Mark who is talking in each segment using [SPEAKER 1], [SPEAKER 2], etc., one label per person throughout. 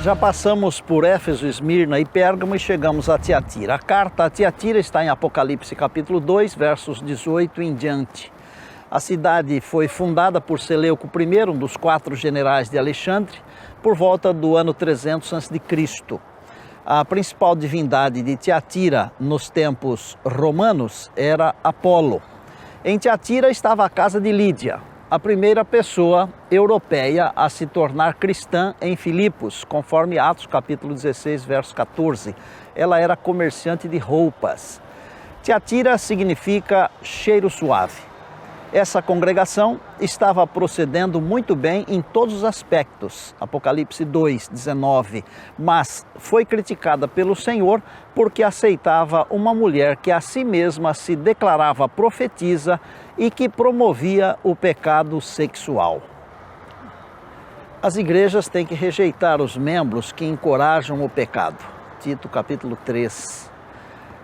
[SPEAKER 1] Já passamos por Éfeso, Esmirna e Pérgamo e chegamos a Tiatira. A carta a Tiatira está em Apocalipse capítulo 2, versos 18 em diante. A cidade foi fundada por Seleuco I, um dos 4 generais de Alexandre, por volta do ano 300 a.C. A principal divindade de Tiatira nos tempos romanos era Apolo. Em Tiatira estava a casa de Lídia, a primeira pessoa europeia a se tornar cristã em Filipos, conforme Atos capítulo 16, verso 14. Ela era comerciante de roupas. Tiatira significa cheiro suave. Essa congregação estava procedendo muito bem em todos os aspectos, Apocalipse 2, 19, mas foi criticada pelo Senhor porque aceitava uma mulher que a si mesma se declarava profetisa e que promovia o pecado sexual. As igrejas têm que rejeitar os membros que encorajam o pecado. Tito capítulo 3.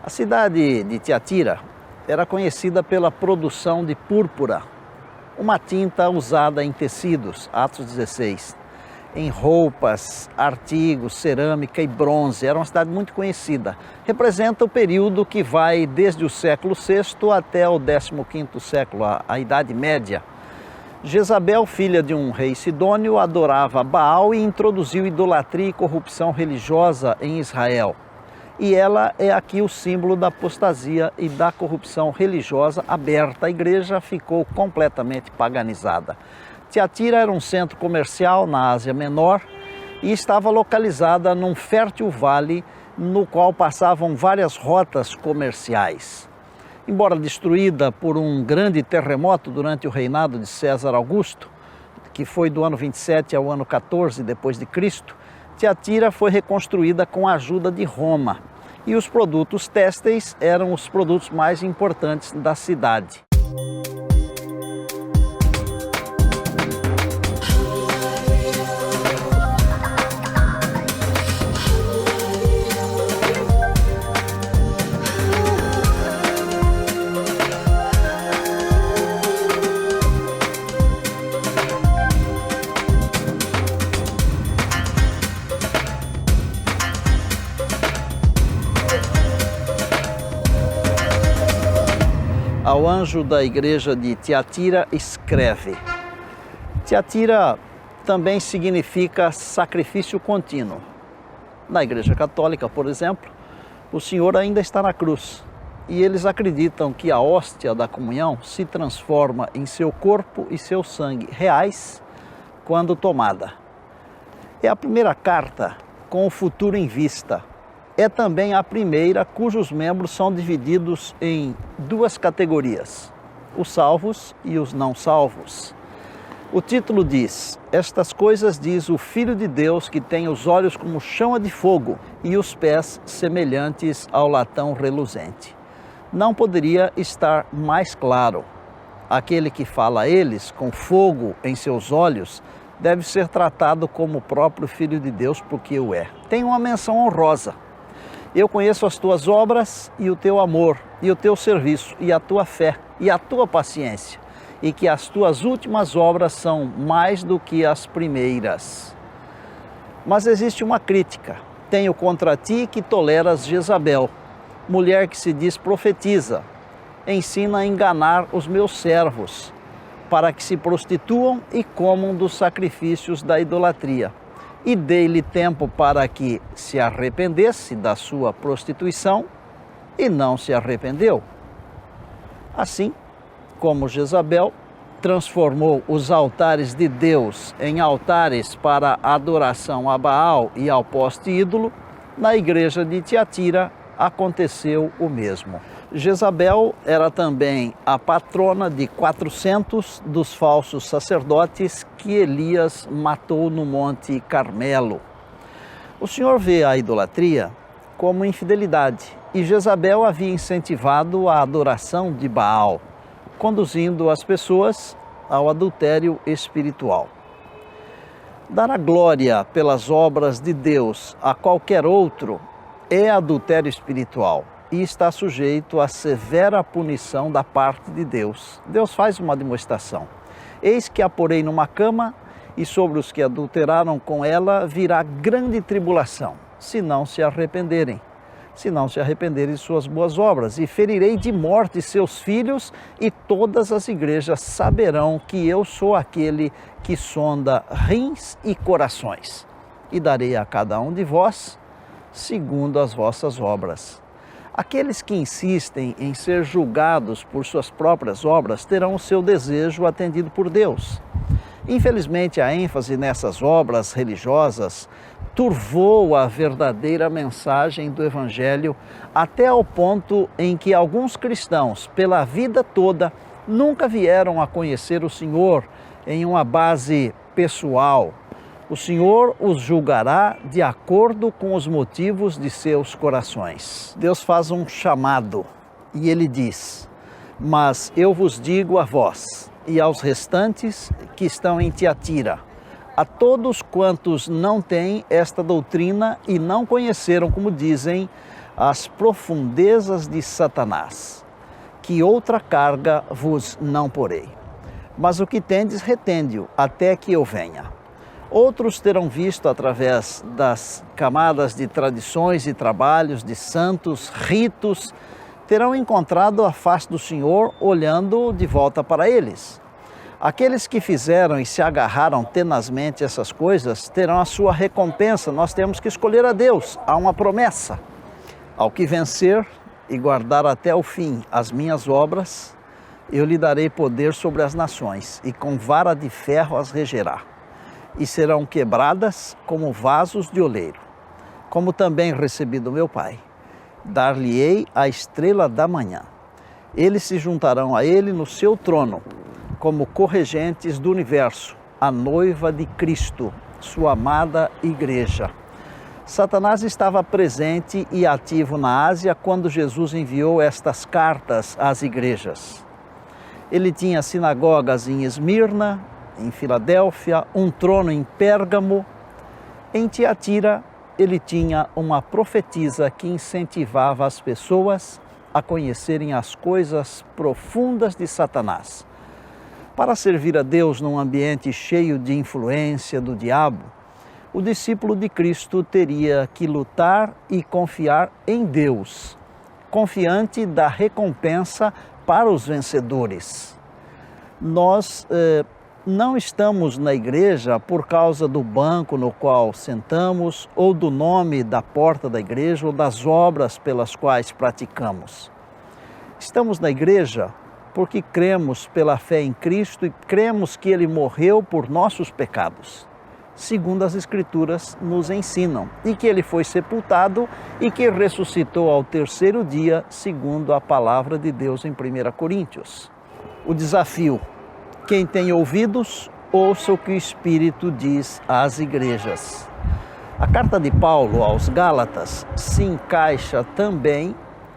[SPEAKER 1] A cidade de Tiatira era conhecida pela produção de púrpura, uma tinta usada em tecidos, Atos 16, em roupas, artigos, cerâmica e bronze. Era uma cidade muito conhecida. Representa o período que vai desde o século VI até o 15º século, a Idade Média. Jezabel, filha de um rei sidônio, adorava Baal e introduziu idolatria e corrupção religiosa em Israel. E ela é aqui o símbolo da apostasia e da corrupção religiosa aberta. A igreja ficou completamente paganizada. Tiatira era um centro comercial na Ásia Menor e estava localizada num fértil vale no qual passavam várias rotas comerciais. Embora destruída por um grande terremoto durante o reinado de César Augusto, que foi do ano 27 ao ano 14 depois de Cristo, Tiatira foi reconstruída com a ajuda de Roma e os produtos têxteis eram os produtos mais importantes da cidade. Ao anjo da igreja de Tiatira, escreve. Tiatira também significa sacrifício contínuo. Na igreja católica, por exemplo, o Senhor ainda está na cruz e eles acreditam que a hóstia da comunhão se transforma em seu corpo e seu sangue reais quando tomada. É a primeira carta com o futuro em vista. É também a primeira cujos membros são divididos em 2 categorias, os salvos e os não salvos. O título diz: estas coisas diz o Filho de Deus, que tem os olhos como chama de fogo e os pés semelhantes ao latão reluzente. Não poderia estar mais claro. Aquele que fala a eles com fogo em seus olhos deve ser tratado como o próprio Filho de Deus, porque o é. Tem uma menção honrosa. Eu conheço as tuas obras e o teu amor, e o teu serviço, e a tua fé, e a tua paciência, e que as tuas últimas obras são mais do que as primeiras. Mas existe uma crítica. Tenho contra ti que toleras Jezabel, mulher que se diz profetiza, ensina a enganar os meus servos, para que se prostituam e comam dos sacrifícios da idolatria. E dei-lhe tempo para que se arrependesse da sua prostituição, e não se arrependeu. Assim como Jezabel transformou os altares de Deus em altares para adoração a Baal e ao poste ídolo, na igreja de Tiatira aconteceu o mesmo. Jezabel era também a patrona de 400 dos falsos sacerdotes que Elias matou no Monte Carmelo. O Senhor vê a idolatria como infidelidade e Jezabel havia incentivado a adoração de Baal, conduzindo as pessoas ao adultério espiritual. Dar a glória pelas obras de Deus a qualquer outro é adultério espiritual e está sujeito a severa punição da parte de Deus. Deus faz uma demonstração. Eis que a porei numa cama e sobre os que adulteraram com ela virá grande tribulação, se não se arrependerem de suas boas obras, e ferirei de morte seus filhos, e todas as igrejas saberão que eu sou aquele que sonda rins e corações, e darei a cada um de vós segundo as vossas obras. Aqueles que insistem em ser julgados por suas próprias obras terão o seu desejo atendido por Deus. Infelizmente, a ênfase nessas obras religiosas turvou a verdadeira mensagem do Evangelho até ao ponto em que alguns cristãos, pela vida toda, nunca vieram a conhecer o Senhor em uma base pessoal. O Senhor os julgará de acordo com os motivos de seus corações. Deus faz um chamado e Ele diz: mas eu vos digo a vós e aos restantes que estão em Tiatira, a todos quantos não têm esta doutrina e não conheceram, como dizem, as profundezas de Satanás, que outra carga vos não porei. Mas o que tendes, retende-o, até que eu venha. Outros terão visto, através das camadas de tradições e trabalhos de santos, ritos, terão encontrado a face do Senhor olhando de volta para eles. Aqueles que fizeram e se agarraram tenazmente a essas coisas terão a sua recompensa. Nós temos que escolher a Deus. Há uma promessa: ao que vencer e guardar até o fim as minhas obras, eu lhe darei poder sobre as nações, e com vara de ferro as regerá, e serão quebradas como vasos de oleiro. Como também recebi do meu Pai, dar-lhe-ei a estrela da manhã. Eles se juntarão a ele no seu trono, como corregentes do universo, a noiva de Cristo, sua amada igreja. Satanás estava presente e ativo na Ásia quando Jesus enviou estas cartas às igrejas. Ele tinha sinagogas em Esmirna, em Filadélfia, um trono em Pérgamo. Em Tiatira, ele tinha uma profetisa que incentivava as pessoas a conhecerem as coisas profundas de Satanás. Para servir a Deus num ambiente cheio de influência do diabo, o discípulo de Cristo teria que lutar e confiar em Deus, confiante da recompensa para os vencedores. Nós não estamos na igreja por causa do banco no qual sentamos, ou do nome da porta da igreja, ou das obras pelas quais praticamos. Estamos na igreja porque cremos pela fé em Cristo e cremos que Ele morreu por nossos pecados, segundo as Escrituras nos ensinam, e que Ele foi sepultado e que ressuscitou ao terceiro dia, segundo a palavra de Deus em 1 Coríntios. O desafio: quem tem ouvidos, ouça o que o Espírito diz às igrejas. A carta de Paulo aos Gálatas se encaixa também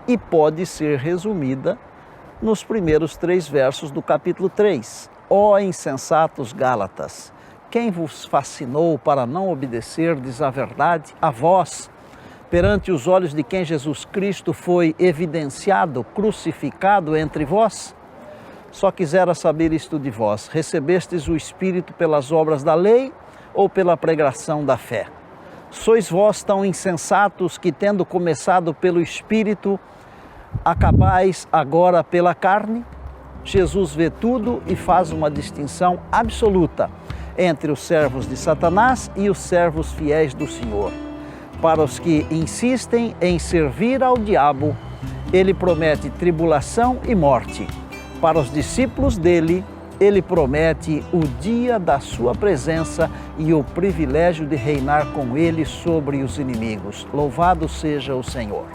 [SPEAKER 1] e pode ser resumida nos primeiros 3 versos do capítulo 3. Ó insensatos Gálatas, quem vos fascinou para não obedecerdes à verdade? A vós, perante os olhos de quem Jesus Cristo foi evidenciado, crucificado entre vós? Só quisera saber isto de vós: recebestes o Espírito pelas obras da lei ou pela pregação da fé? Sois vós tão insensatos que, tendo começado pelo Espírito, acabais agora pela carne? Jesus vê tudo e faz uma distinção absoluta entre os servos de Satanás e os servos fiéis do Senhor. Para os que insistem em servir ao diabo, ele promete tribulação e morte. Para os discípulos dele, ele promete o dia da sua presença e o privilégio de reinar com ele sobre os inimigos. Louvado seja o Senhor.